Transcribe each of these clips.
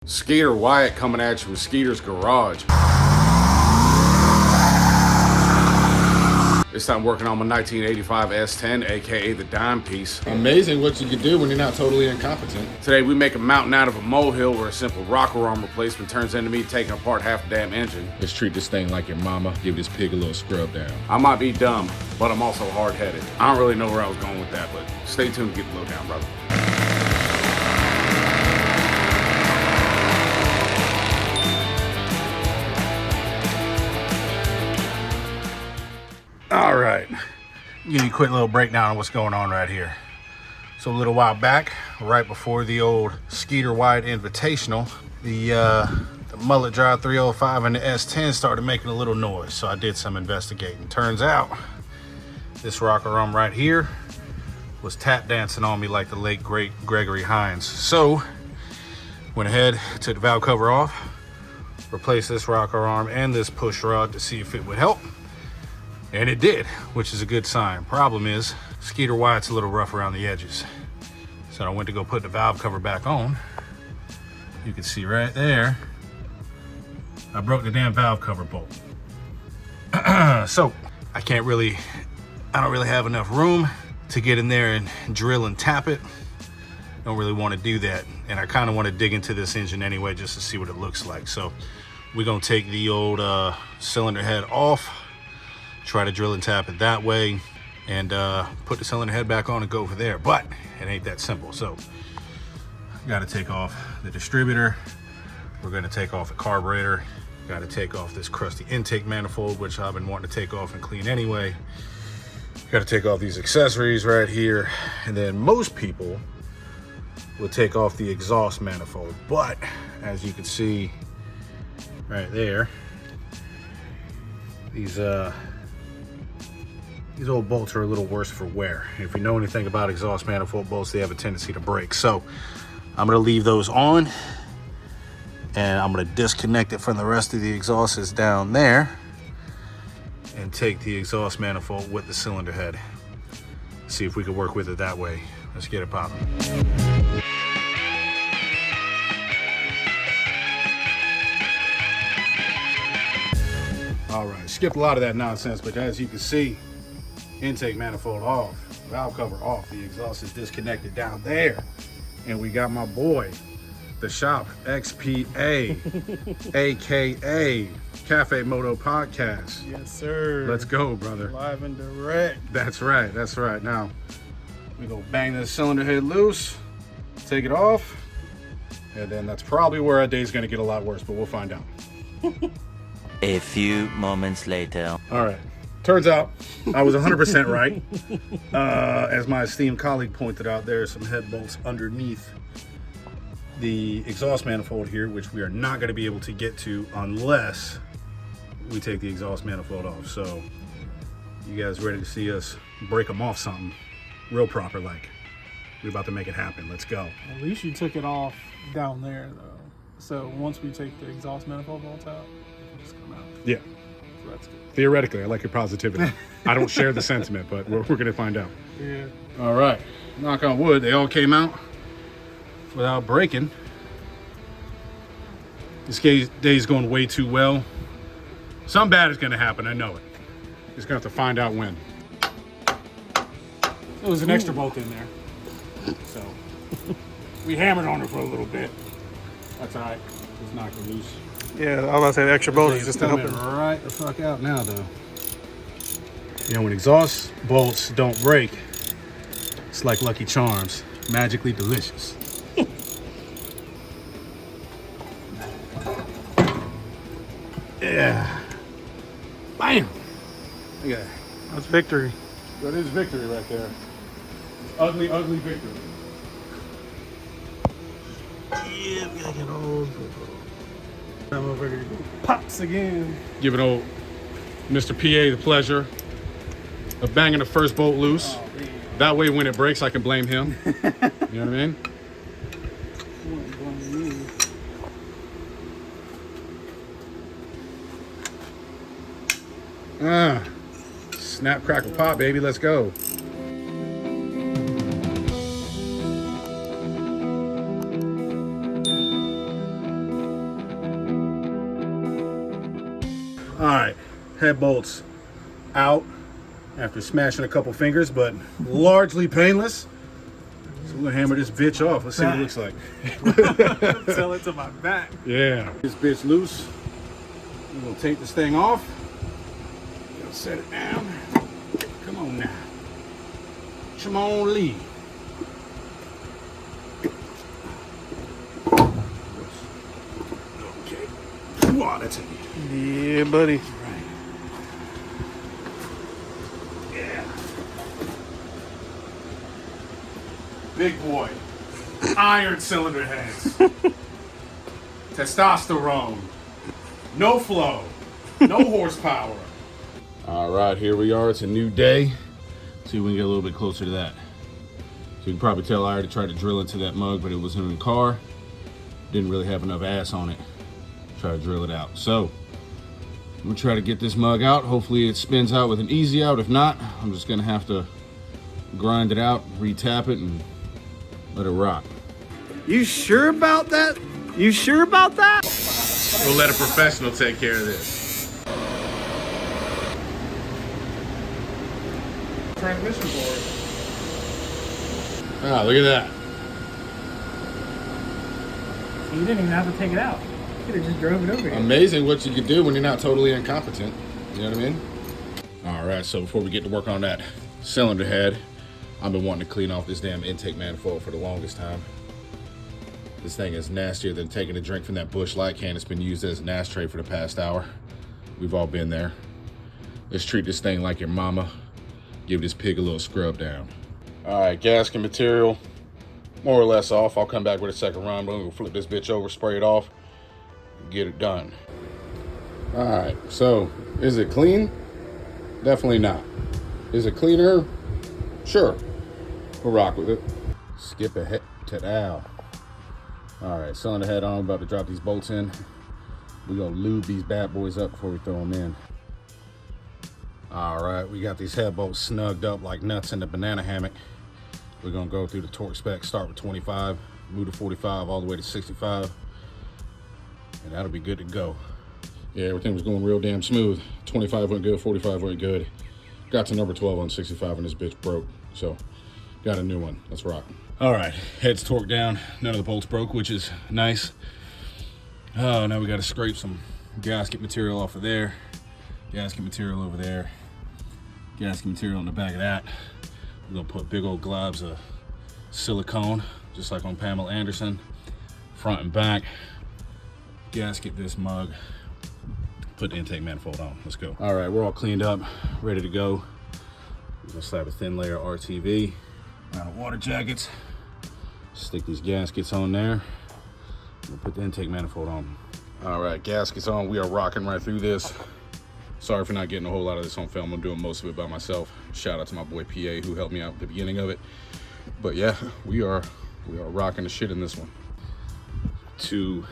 Skeeter Wyatt coming at you with Skeeter's Garage. This time working on my 1985 S10, aka the DimePiece. Amazing what you can do when you're not totally incompetent. Today we make a mountain out of a molehill where a simple rocker arm replacement turns into me taking apart half the damn engine. Let's treat this thing like your mama. Give this pig a little scrub down. I might be dumb, but I'm also hard-headed. I don't really know where I was going with that, but stay tuned to get the lowdown, brother. All right, give you a quick little breakdown of what's going on right here. So a little while back, right before the old Skeeter Wyatt Invitational, the Mullet Drive 305 and the S10 started making a little noise. So I did some investigating. Turns out this rocker arm right here was tap dancing on me like the late great Gregory Hines. So went ahead, took the valve cover off, replaced this rocker arm and this push rod to see if it would help. And it did, which is a good sign. Problem is, Skeeter Wyatt's a little rough around the edges. So I went to go put the valve cover back on. You can see right there, I broke the damn valve cover bolt. So I don't really have enough room to get in there and drill and tap it. Don't really want to do that. And I kind of want to dig into this engine anyway, just to see what it looks like. So we're gonna take the old cylinder head off, try to drill and tap it that way, and put the cylinder head back on and go over there. But it ain't that simple. So got to take off the distributor. We're going to take off the carburetor. Got to take off this crusty intake manifold, which I've been wanting to take off and clean anyway. Got to take off these accessories right here. And then most people will take off the exhaust manifold. But as you can see right there, these old bolts are a little worse for wear. If you know anything about exhaust manifold bolts, they have a tendency to break. So I'm gonna leave those on and I'm gonna disconnect it from the rest of the exhaust is down there and take the exhaust manifold with the cylinder head. See if we can work with it that way. Let's get it popping. All right, skipped a lot of that nonsense, but as you can see, intake manifold off, valve cover off, the exhaust is disconnected down there. And we got my boy, the shop XPA, AKA Cafe Moto Podcast. Yes, sir. Let's go, brother. Live and direct. That's right, that's right. Now, we go bang this cylinder head loose, take it off, and then that's probably where our day's gonna get a lot worse, but we'll find out. A few moments later. All right. Turns out I was 100% right. As my esteemed colleague pointed out, there are some head bolts underneath the exhaust manifold here, which we are not going to be able to get to unless we take the exhaust manifold off. So you guys ready to see us break them off something real proper like? We're about to make it happen. Let's go. At least you took it off down there, though. So once we take the exhaust manifold bolts out, it can just come out. Yeah. So that's good. Theoretically, I like your positivity. I don't share the sentiment, but we're going to find out. Yeah. All right. Knock on wood. They all came out without breaking. This day's going way too well. Something bad is going to happen. I know it. Just going to have to find out when. There was an extra bolt in there. So we hammered on it for a little bit. That's all right. Just knocked it loose. Yeah, I was about to say the extra bolt is It's just to help coming it. right the fuck out now, though. You know, when exhaust bolts don't break, it's like Lucky Charms, magically delicious. Yeah. Bam. Look at that. That's victory. That is victory right there. Ugly, ugly victory. Yeah, we gotta get old. That motherfucker pops again. Giving old Mr. PA the pleasure of banging the first bolt loose. Oh, man. That way when it breaks, I can blame him. You know what I mean? Snap, crackle, pop, baby. Let's go. All right, head bolts out after smashing a couple fingers, but largely painless. So we're gonna hammer this bitch off. Let's see what it looks like. Sell it to my back. Yeah. This bitch loose. We're gonna take this thing off. Gonna set it down. Come on now. Come on, Lee. Okay. Wow, that's it. Yeah, buddy. Right. Yeah. Big boy. Iron cylinder heads. Testosterone. No flow. No horsepower. All right, here we are. It's a new day. See if we can get a little bit closer to that. So you can probably tell I already tried to drill into that mug, but it was in the car. Didn't really have enough ass on it. Try to drill it out. So we'll try to get this mug out. Hopefully it spins out with an easy out. If not, I'm just gonna have to grind it out, re-tap it, and let it rock. You sure about that? You sure about that? We'll let a professional take care of this. Transmission board. Ah, look at that. You didn't even have to take it out. You could have just drove it over here. Amazing what you can do when you're not totally incompetent. You know what I mean? All right, so before we get to work on that cylinder head, I've been wanting to clean off this damn intake manifold for the longest time. This thing is nastier than taking a drink from that Busch Light can that's been used as an ashtray for the past hour. We've all been there. Let's treat this thing like your mama. Give this pig a little scrub down. All right, gasket material, more or less off. I'll come back with a second run, but we'll flip this bitch over, spray it off, and get it done. All right, so is it clean? Definitely not. Is it cleaner? Sure, we'll rock with it. Skip ahead to now. All right, cylinder head on, about to drop these bolts in. We're gonna lube these bad boys up before we throw them in. All right, we got these head bolts snugged up like nuts in the banana hammock. We're gonna go through the torque spec, start with 25, move to 45, all the way to 65, and that'll be good to go. Yeah, everything was going real damn smooth. 25 went good, 45 went good. Got to number 12 on 65 and this bitch broke. So, got a new one, let's rock. All right, head's torqued down. None of the bolts broke, which is nice. Oh, now we gotta scrape some gasket material off of there. Gasket material over there. Gasket material on the back of that. We're gonna put big old globs of silicone, just like on Pamela Anderson, front and back. Gasket this mug. Put the intake manifold on. Let's go. All right, we're all cleaned up, ready to go. We're gonna slap a thin layer of RTV around the water jackets. Stick these gaskets on there. We'll put the intake manifold on. All right, gaskets on. We are rocking right through this. Sorry for not getting a whole lot of this on film. I'm doing most of it by myself. Shout out to my boy PA who helped me out at the beginning of it. But yeah, we are rocking the shit in this one. 2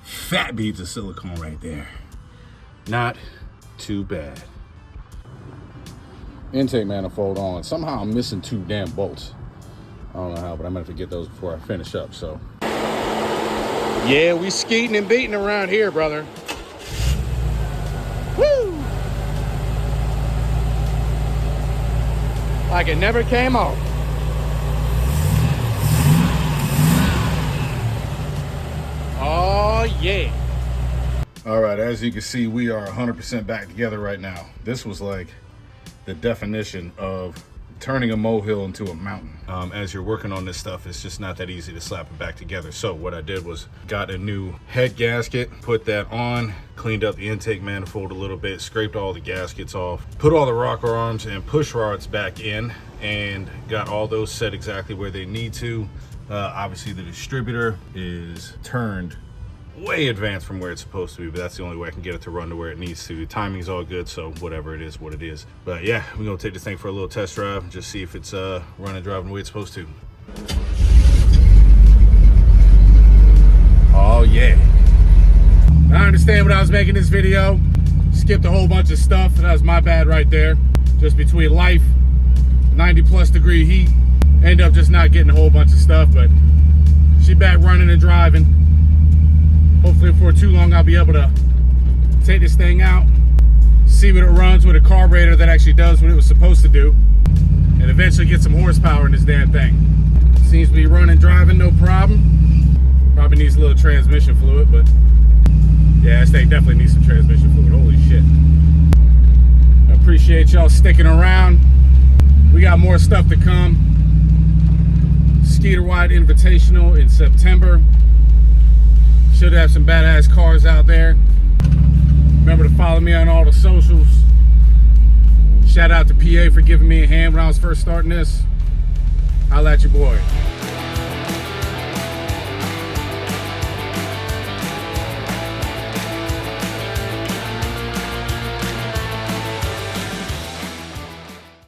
fat beads of silicone right there. Not too bad. Intake manifold on. Somehow I'm missing 2 damn bolts. I don't know how, but I'm gonna have to get those before I finish up, so. Yeah, we skeeting and beating around here, brother. Woo! Like it never came off. Oh, yeah. All right, as you can see, we are 100% back together right now. This was like the definition of turning a molehill into a mountain. As you're working on this stuff, it's just not that easy to slap it back together. So what I did was got a new head gasket, put that on, cleaned up the intake manifold a little bit, scraped all the gaskets off, put all the rocker arms and push rods back in, and got all those set exactly where they need to. Obviously the distributor is turned way advanced from where it's supposed to be, but that's the only way I can get it to run to where it needs to. The timing's all good, so whatever it is, what it is. But yeah, we're gonna take this thing for a little test drive, just see if it's running, driving the way it's supposed to. Oh yeah. I understand when I was making this video, skipped a whole bunch of stuff, and that was my bad right there. Just between life, 90+ degree heat, end up just not getting a whole bunch of stuff, but she back running and driving. Hopefully before too long I'll be able to take this thing out, see what it runs with a carburetor that actually does what it was supposed to do, and eventually get some horsepower in this damn thing. Seems to be running, driving, no problem. Probably needs a little transmission fluid, but yeah, this thing definitely needs some transmission fluid. Holy shit. I appreciate y'all sticking around. We got more stuff to come. Skeeter Wide Invitational in September. Should have some badass cars out there. Remember to follow me on all the socials. Shout out to PA for giving me a hand when I was first starting this. Holla at your boy.